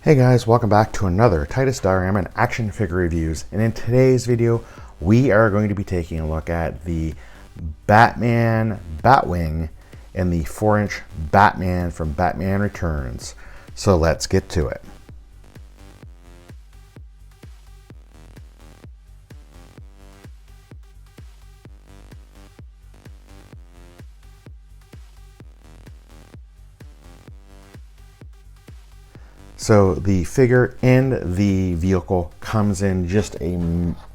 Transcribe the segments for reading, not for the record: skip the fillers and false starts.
Hey guys, welcome back to another Titus Diorama and action figure reviews. And in today's video, we are going to be taking a look at the Batman Batwing and the 4-inch Batman from Batman Returns. So let's get to it. So the figure in the vehicle comes in just a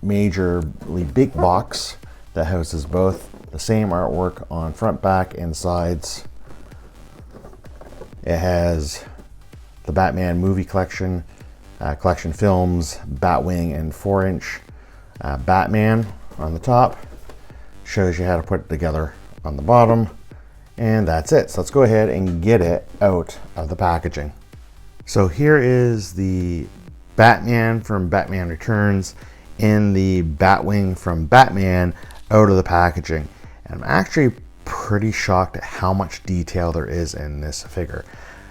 majorly big box that houses both the same artwork on front, back, and sides. It has the Batman movie collection, collection films, Batwing, and 4-inch Batman on the top. Shows you how to put it together on the bottom. And that's it. So let's go ahead and get it out of the packaging. So here is the Batman from Batman Returns in the Batwing from Batman out of the packaging. And I'm actually pretty shocked at how much detail there is in this figure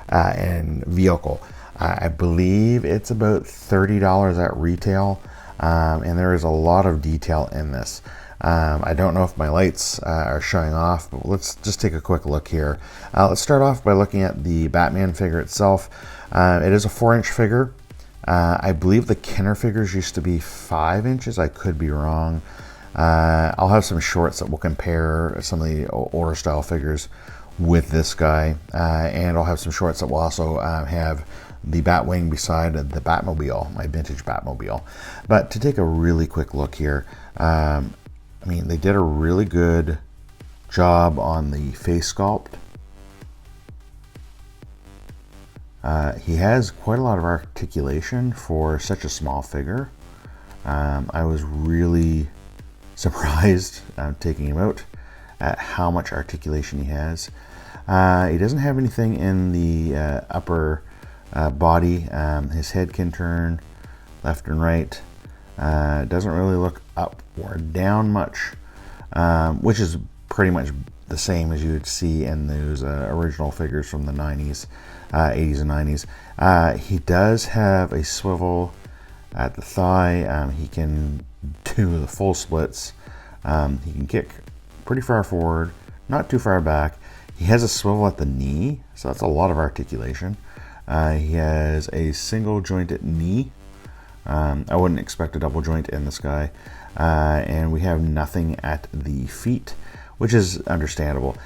and vehicle. I believe it's about $30 at retail, and there is a lot of detail in this. I don't know if my lights are showing off, but let's just take a quick look here. Let's start off by looking at the Batman figure itself. It is a 4-inch figure. I believe the Kenner figures used to be 5 inches. I could be wrong. I'll have some shorts that will compare some of the older style figures with this guy. And I'll have some shorts that will also have the Batwing beside the Batmobile, my vintage Batmobile. But to take a really quick look here, I mean, they did a really good job on the face sculpt. He has quite a lot of articulation for such a small figure. I was really surprised taking him out at how much articulation he has. He doesn't have anything in the upper body. His head can turn left and right. Doesn't really look up or down much, which is pretty much the same as you would see in those original figures from the 90s, 80s and 90s. He does have a swivel at the thigh. He can do the full splits. He can kick pretty far forward, not too far back. He has a swivel at the knee, so that's a lot of articulation. He has a single jointed knee. I wouldn't expect a double joint in this guy. And we have nothing at the feet, which is understandable.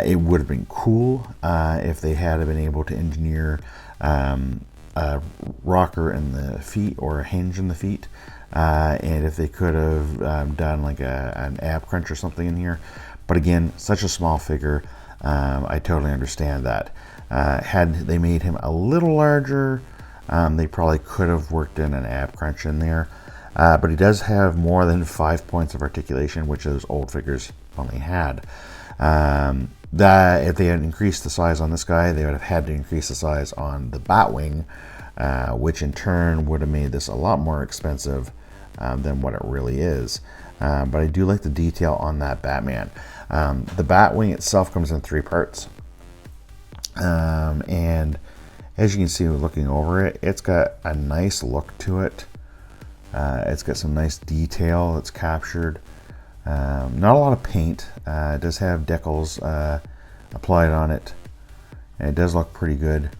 It would have been cool if they had been able to engineer a rocker in the feet or a hinge in the feet. And if they could have done like an ab crunch or something in here. But again, such a small figure, I totally understand that. Had they made him a little larger, they probably could have worked in an ab crunch in there. But he does have more than 5 points of articulation, which those old figures only had. That if they had increased the size on this guy, they would have had to increase the size on the Batwing, which in turn would have made this a lot more expensive than what it really is. But I do like the detail on that Batman. The Batwing itself comes in 3 parts. And as you can see looking over it, it's got a nice look to it. It's got some nice detail that's captured. Not a lot of paint. It does have decals applied on it, and it does look pretty good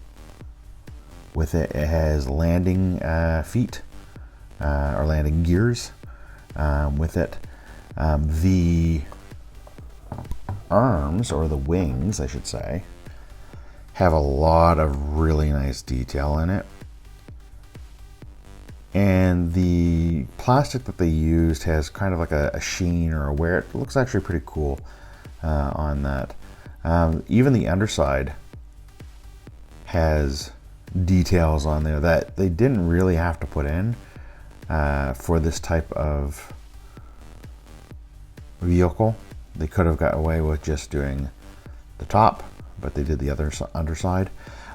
with it. It has landing feet or landing gears with it. The arms, or the wings I should say, have a lot of really nice detail in it. And the plastic that they used has kind of like a sheen or a wear. It looks actually pretty cool on that. Even the underside has details on there that they didn't really have to put in for this type of vehicle. They could have got away with just doing the top, but they did the other underside.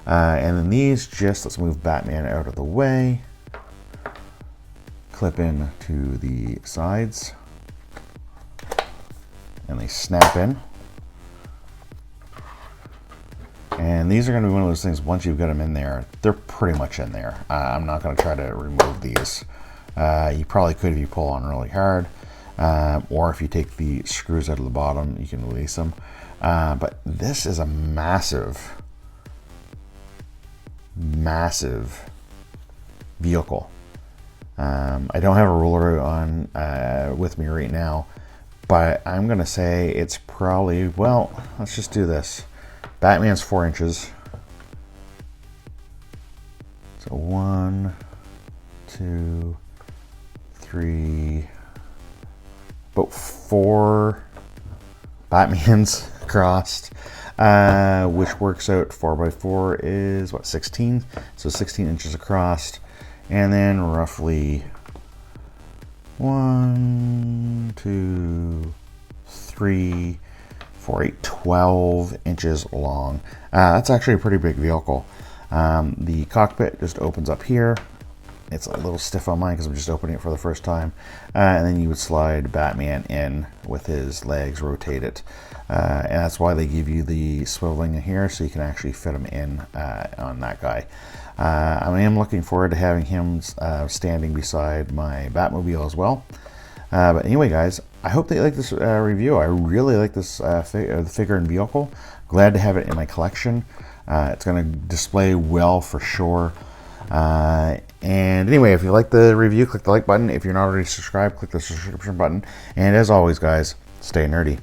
And then these, let's move Batman out of the way. Clip in to the sides, and they snap in. And these are going to be one of those things, once you've got them in there, they're pretty much in there. I'm not going to try to remove these. You probably could if you pull on really hard, or if you take the screws out of the bottom, you can release them. But this is a massive vehicle. I don't have a ruler on with me right now, but I'm gonna say it's probably, well, let's just do this. Batman's 4 inches. So 1, 2, 3, about 4 Batmans crossed, which works out 4x4 is what, 16? So 16 inches across, and then roughly 1, 2, 3, 4, 8, 12 inches long. That's actually a pretty big vehicle. The cockpit just opens up here. It's a little stiff on mine because I'm just opening it for the first time. And then you would slide Batman in with his legs rotated. And that's why they give you the swiveling here, so you can actually fit him in on that guy. I am looking forward to having him standing beside my Batmobile as well. But anyway, guys, I hope that you like this review. I really like this figure and vehicle. Glad to have it in my collection. It's going to display well for sure. And anyway, if you like the review, click the like button. If you're not already subscribed, click the subscription button. And as always, guys, stay nerdy.